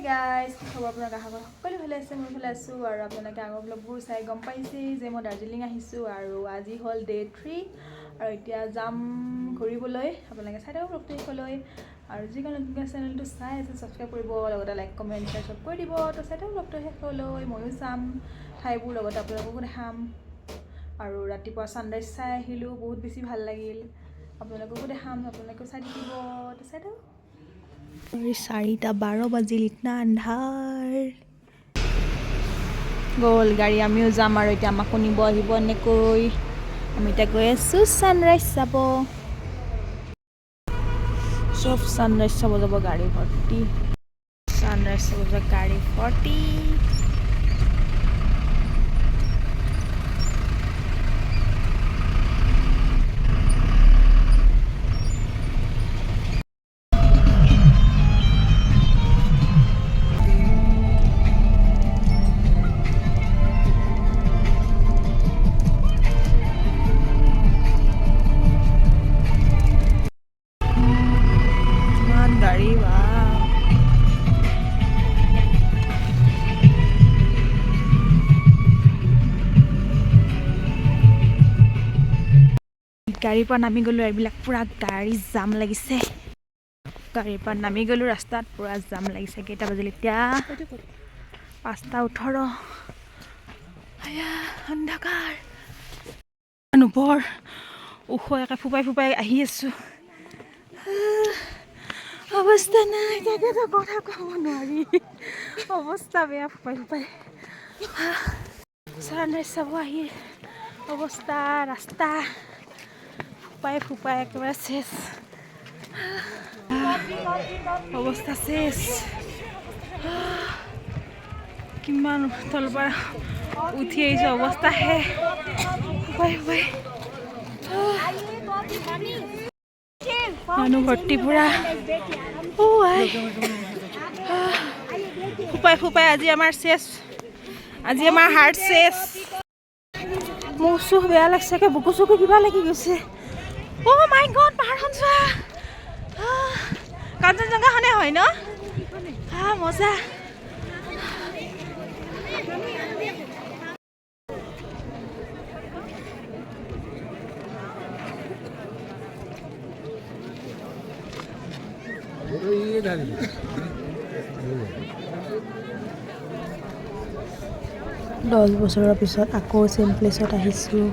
Guys, কি খবৰ আপোনালোকে? আশা কৰোঁ সকলো ভালে আছে। মই ভালে আছোঁ আৰু আপোনালোকে আগৰ ব্লগবোৰ চাই গম পাইছেই যে মই দাৰ্জিলিং আহিছোঁ আৰু আজি হ'ল ডে 3 আৰু এতিয়া যাম ঘূৰিবলৈ। আপোনালোকে চাই থাকক ব্লগটো শেষলৈ আৰু যিকোনো নতুনকৈ চেনেলটো চাই আছে ছাবস্ক্ৰাইব কৰিব, লগতে লাইক কমেণ্ট শ্বেয়াৰ চব কৰি দিব। তো চাই থাকক ব্লগটো শেষলৈ, ময়ো চাম ঠাইবোৰ, লগতে আপোনালোককো দেখাম। আৰু ৰাতিপুৱা ছানৰাইজ চাই আহিলোঁ, বহুত বেছি ভাল লাগিল। আপোনালোককো দেখাম, আপোনালোকেও চাই থাকিব। তো চাই থাকক। 4:12 বাজিল, ইতনা আন্ধাৰ গ'ল গাড়ী। আমিও যাম আৰু এতিয়া আমাকো নিব আহিব এনেকৈ। আমি এতিয়া গৈ আছোঁ ছানৰাইজ চাব। চব ছানৰাইজ চাব যাব, গাড়ী ভৰ্তি। ছানৰাইজ চাব যাব, গাড়ী ভৰ্তি। গাড়ীৰ পৰা নামি গ'লোঁ, এইবিলাক পূৰা গাড়ী জাম লাগিছে। গাড়ীৰ পৰা নামি গ'লোঁ, ৰাস্তাত পূৰা জাম লাগিছে। কেইটা বাজিল এতিয়া? 5:18। অন্ধকাৰ বৰ ওখ, একে ফোপাই ফোপাই আহি আছোঁ। অৱস্থা নাই, তাকেতো কথা ক'ব নোৱাৰি। অৱস্থা বেয়া, ফোপাই ফোপাই। ছানৰাইজ চাব আহি অৱস্থা, ৰাস্তা ফোপাই ফোপাই একেবাৰে চেচ। অৱস্থা চেচ। কিমান তলৰ পৰা উঠি আহিছোঁ, অৱস্থা শেষ। ফোপাই ফোপাই মানুহ ভৰ্তি পূৰা। ফোপাই ফোপাই আজি আমাৰ চেচ, আজি আমাৰ হাৰ্ট চেচ। মোৰ চুখ বেয়া লাগিছে, বুকু চুকু কিবা লাগি গৈছে। অ' মাই গড, পাহাৰখন চোৱা। কাঞ্চনজংঘাখনে হয় ন? মজা। দহ বছৰৰ পিছত আকৌ চেম প্লেচত আহিছোঁ।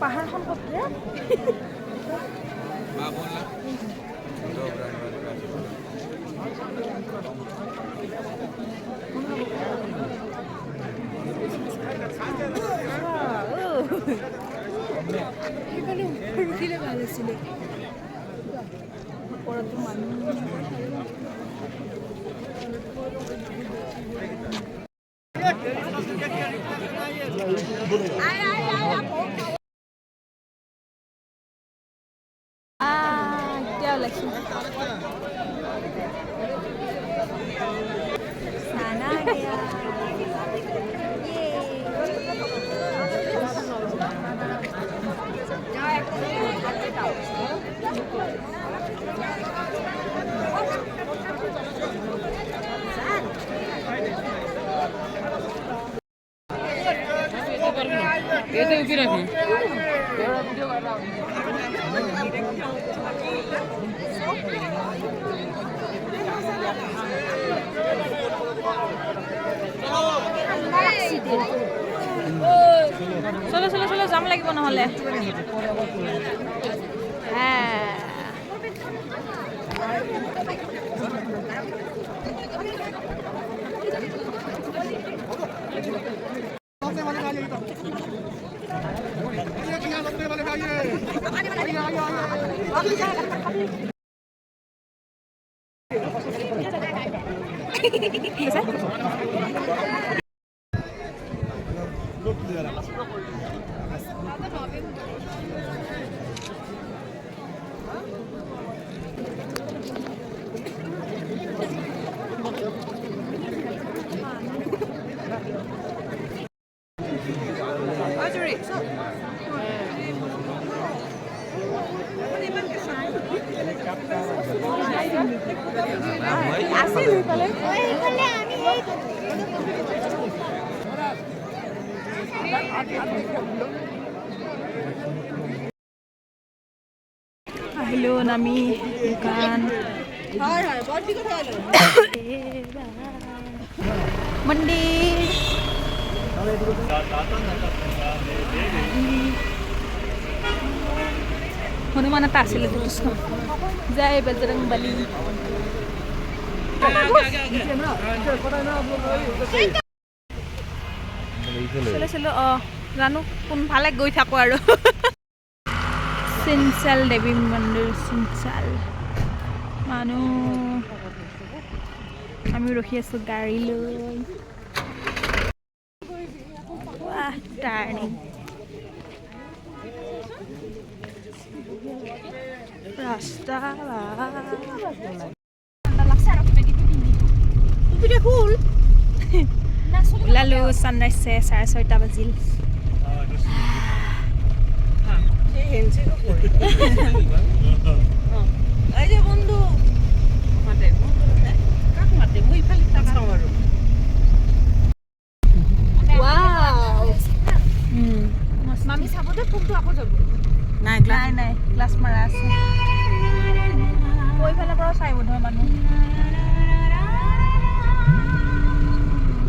পাহাৰখন ক'ত? উঠিলে ভাল আছিলে। ওপৰতো মানুহ এতিয়া ওলাইছোঁ। খানা গয়া। চলো চলো চলো, যাম লাগিব নহ'লে। আহিলো নামি দোকান মন্দিৰ হনুমান এটা আছিলে কৃষ্ণ জয় বজৰং বলী চলো জানো কোনফালে গৈ থাকো আৰু চিনচাল দেৱী মন্দিৰ চিনচাল মানুহ আমি ৰখি আছো গাড়ী লৈ টাৰ্ণিং ৰাস্তা ওলালো ছানৰাইজ 6:30 বাজিল বন্ধু মামি চাব দে ফোনটো আকৌ যাব নাই নাই গ্লাছ মাৰা আছে কৈফালৰ পৰা চাই বোধ হয় মানুহ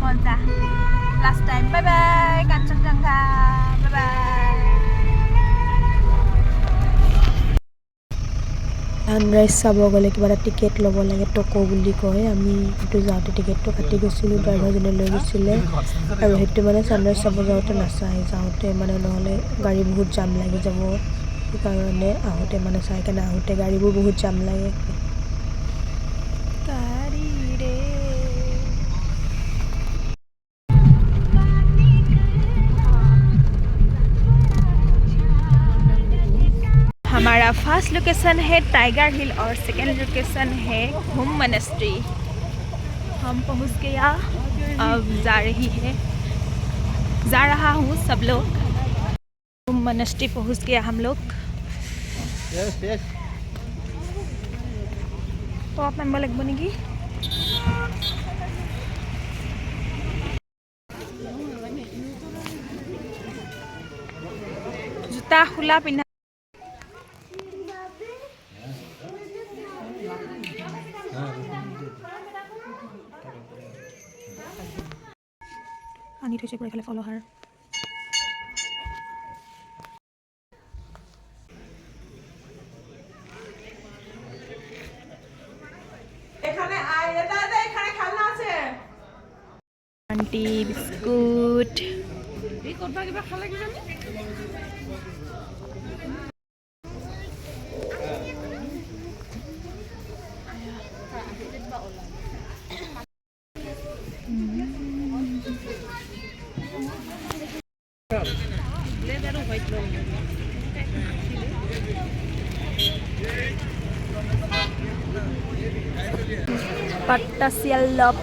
মজা last time bye bye Kanchenjunga bye bye sunrise চাব গ'লে কিবা এটা টিকেট ল'ব লাগে টক' বুলি কয় আমি সেইটো যাওঁতে টিকেটটো কাটি গৈছিলোঁ ড্ৰাইভাৰজনে লৈ গৈছিলে আৰু সেইটো মানে ছানৰাইজ চাব যাওঁতে নাচায় যাওঁতে মানে নহ'লে গাড়ী বহুত জাম লাগি যাব সেইকাৰণে আহোঁতে মানে চাই কেনে আহোঁতে গাড়ীবোৰ বহুত জাম লাগে हमारा फर्स्ट लोकेशन है टाइगर हिल और सेकेंड लोकेशन है घूम मोनेस्ट्री हम पहुंच गया अब जा रहा हूँ सब लोग घूम मोनेस्ट्री पहुंच गया हम लोग तो आप मेम्बर लग बनेगी जूता खुला पिन्हा আনি থৈছে পুৰা এইফালে ফলহাৰ aunty biscuit Patasya Lop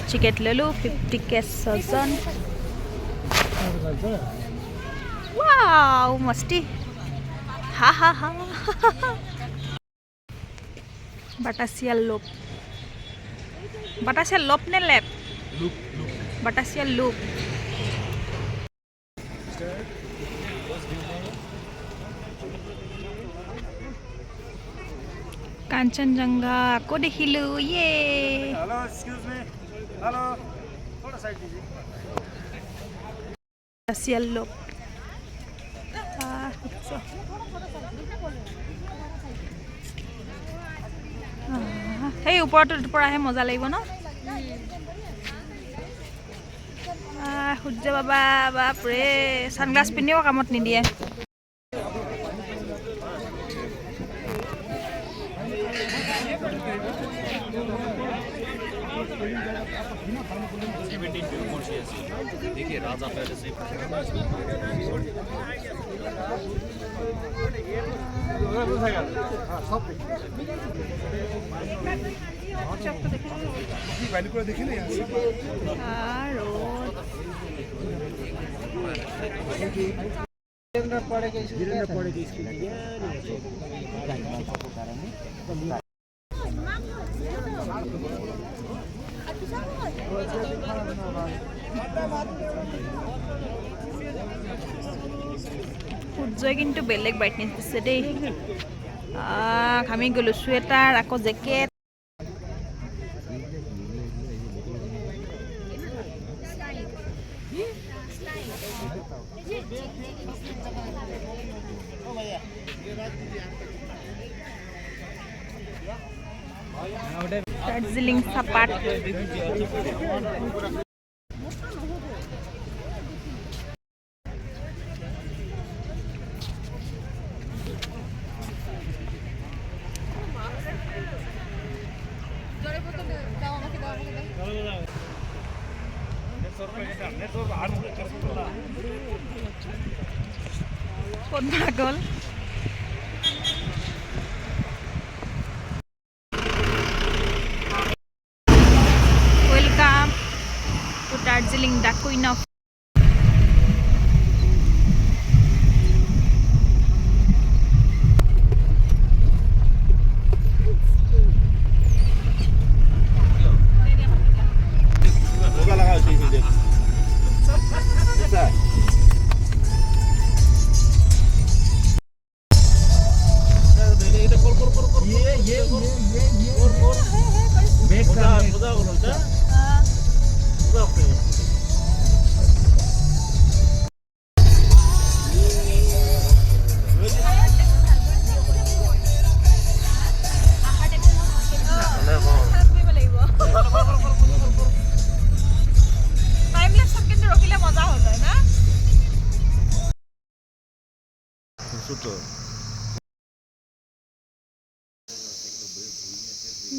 ticket ले लो 50 के सजन वाओ मस्ती हा हा हा Patasya Lop Patasya Lop ने लैप Patasya Loop कांचनजंगा को देखिलु ये हेलो एक्सक्यूज मी हेलो थोड़ा साइड दीजिए Patasya Lop সেই ওপৰটোৰ পৰাহে মজা লাগিব ন সূৰ্য বাবা বাপৰে সানগ্লাস পিন্ধিও কামত নিদিয়ে देखिए राजा पहले से सब সূৰ্যই কিন্তু বেলেগ ব্ৰাইটনেছ দিছে দেই ঘামি গ'লো চুৱেটাৰ আকৌ জেকেট দাৰ্জিলিং চাহপাত ক'ত গ'ল welcome to Darjeeling, the Queen of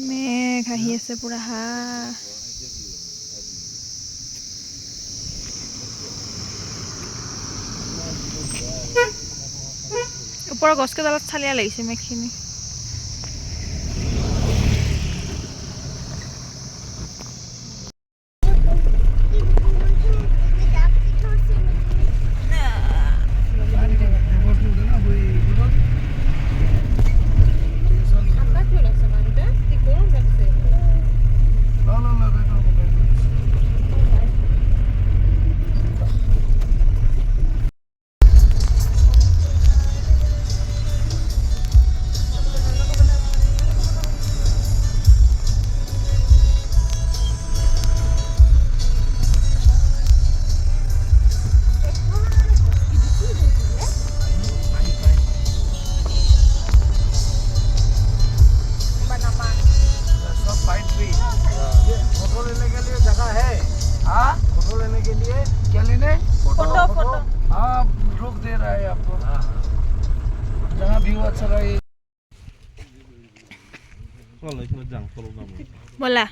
মেঘ আহি আছে পুৰা ওপৰৰ গছকেইডালত চালিয়া লাগিছে মেঘখিনি बोला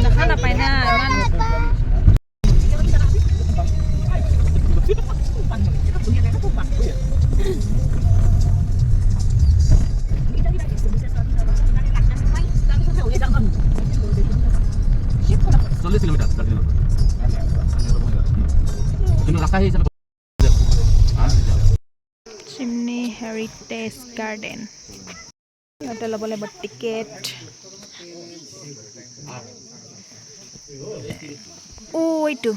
দেখা নাপায় না চিমনি হেৰিটেজ গাৰ্ডেন ইয়াতে ল'ব লাগিব টিকেট এইটো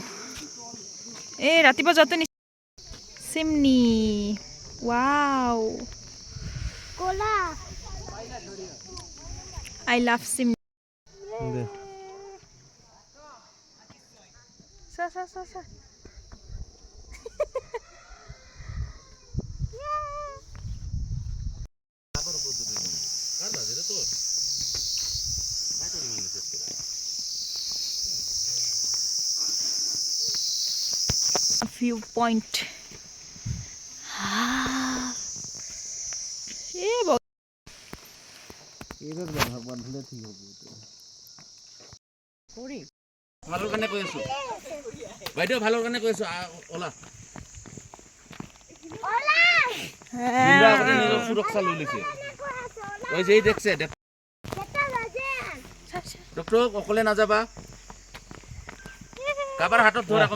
এই ৰাতিপুৱা যাওঁতে chimney wow I love chimney চা view point ভালৰ কাৰণে কৈ আছো বাইদেউ ভালৰ কাৰণে কৈ আছো ওলা বিন্দা আপুনি নিজৰ সুৰক্ষা লৈ লৈছে ওই যেই দেখছে ডক্টৰ অকলে নাযাবা কাবাৰ হাতত ধৰা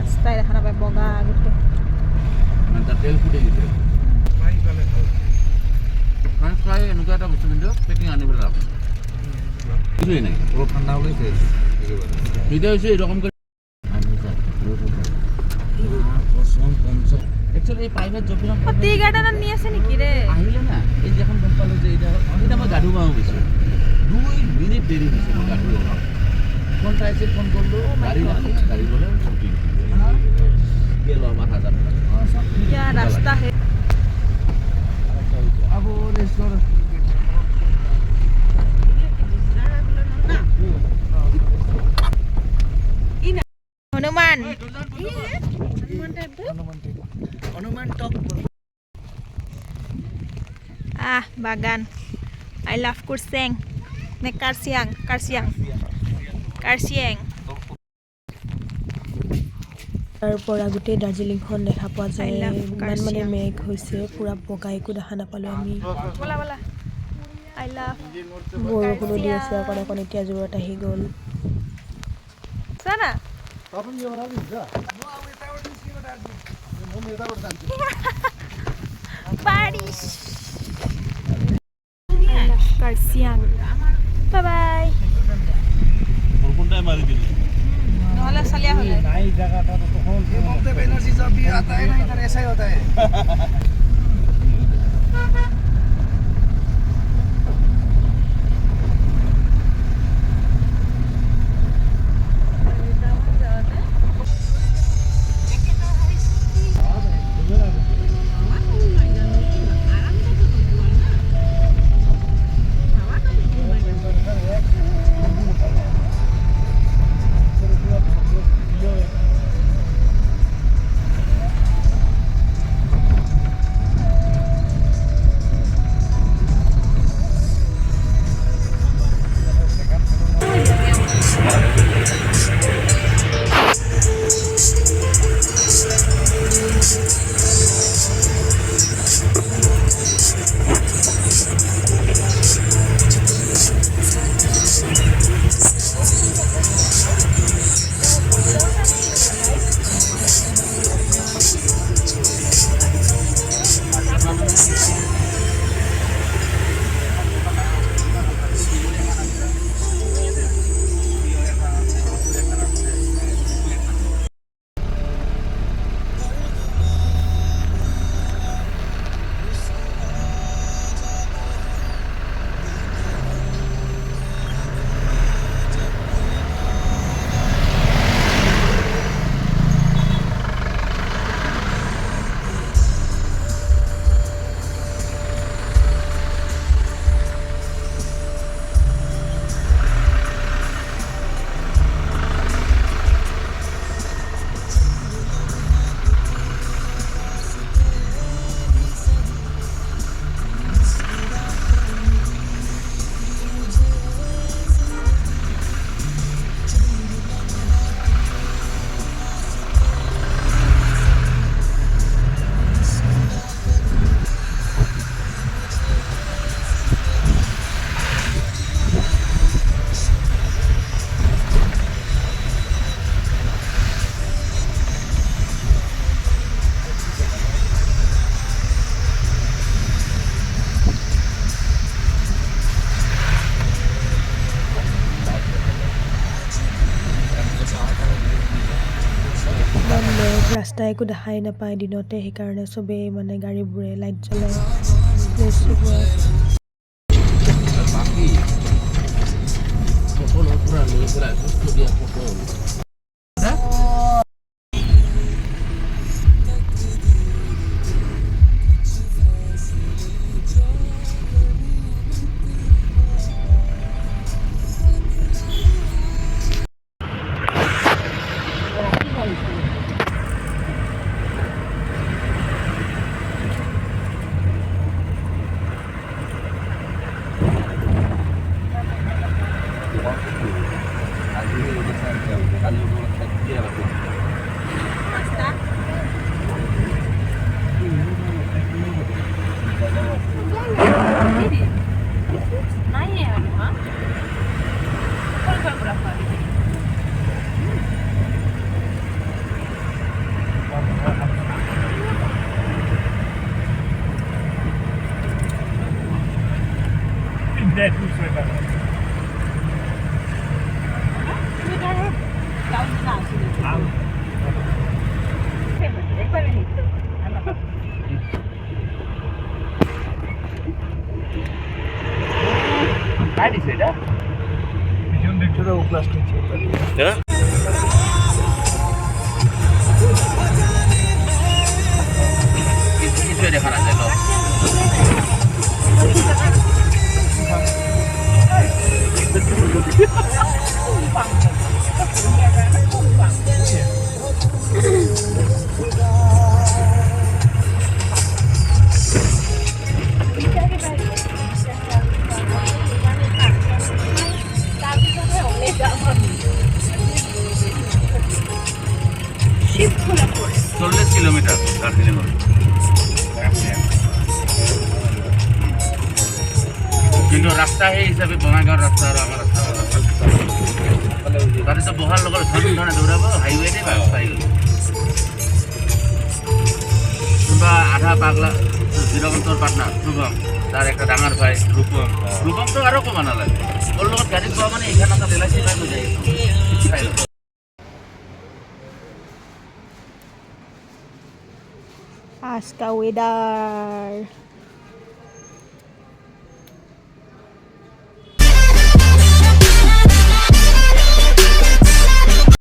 ৰাস্তাই দেখা নাপায় বগা গোটেই মানে তেল ফুটে গৈছে ফ্ৰেঞ্চ ফ্ৰাই এনেকুৱা এটা বস্তু কিন্তু পেকিং আনিবলৈ লাভ কিছুই নাই অলপ ঠাণ্ডা হ'লেই শেষ এতিয়া হৈছে এরকম করে একচুয়ালি এই প্রাইভেট জব টি গার্ডেনত নি আছে নেকি রে আহিলে না এই যে এখন গম পালো যে এটা মই গাড়ু বাও গৈছো 2 মিনিট দেরি হয়েছে মই গাড়ু বাও ফোন পাইছে ফোন করলো গাড়ি বলে ছুটি গেল মাথা যাবে क्या रास्ता है अब रेस्टोरेंट हनुमान बागान आई लव कुर्सेंग ने कार्सियांग তাৰ পৰা গোটেই দাৰ্জিলিংখন দেখা পোৱা যায় ইমান মানে মেঘ হৈছে পুৰা বগা একো দেখা নাপালোঁ আমি आई लव বৰষুণো দি আছে অকণ এতিয়া জোৰত আহি গ'ল साना Paris I love Karsiang bye bye কোনটাই মারি দিলি নহলে চালিয়া হলে नहीं जगह था तो कौन ममता बनर्जी जब भी आता है ना इधर ऐसा ही होता है ৰাস্তা একো দেখাই নাপায় দিনতে সেইকাৰণে চবেই মানে গাড়ীবোৰে লাইট জ্বলাই প্লেচবোৰত বাকি সকলো পুৰা লৈ পেলাই দিয়া সকলো কালি কি আছে काय दिसतंय का ভিডিও দেখছো তো ক্লাস নিচ্ছে হ্যাঁ কিছু দেখা না যায় কিলোমিটার দার্জিলিং কিন্তু রাস্তা সেই হিচাপে বঙাইগাঁৱৰ ৰাস্তা আৰু আমাৰ ৰাস্তা তাতে তো বহাৰ লগত ধৰণে দৌৰাব হাইৱেতে পাই গ'ল কোনোবা আধা পাগলা জিৰবন্তৰ পাটনা শুভম তাৰ একটা ডাঙৰ ভাই ৰূপমটো আৰু ক'ব নালাগে ওৰ লগত গাড়ীত পোৱা মানে এইখানে এটা এলআইচি পাই গৈ যায় খাই লওঁ आज का वेदर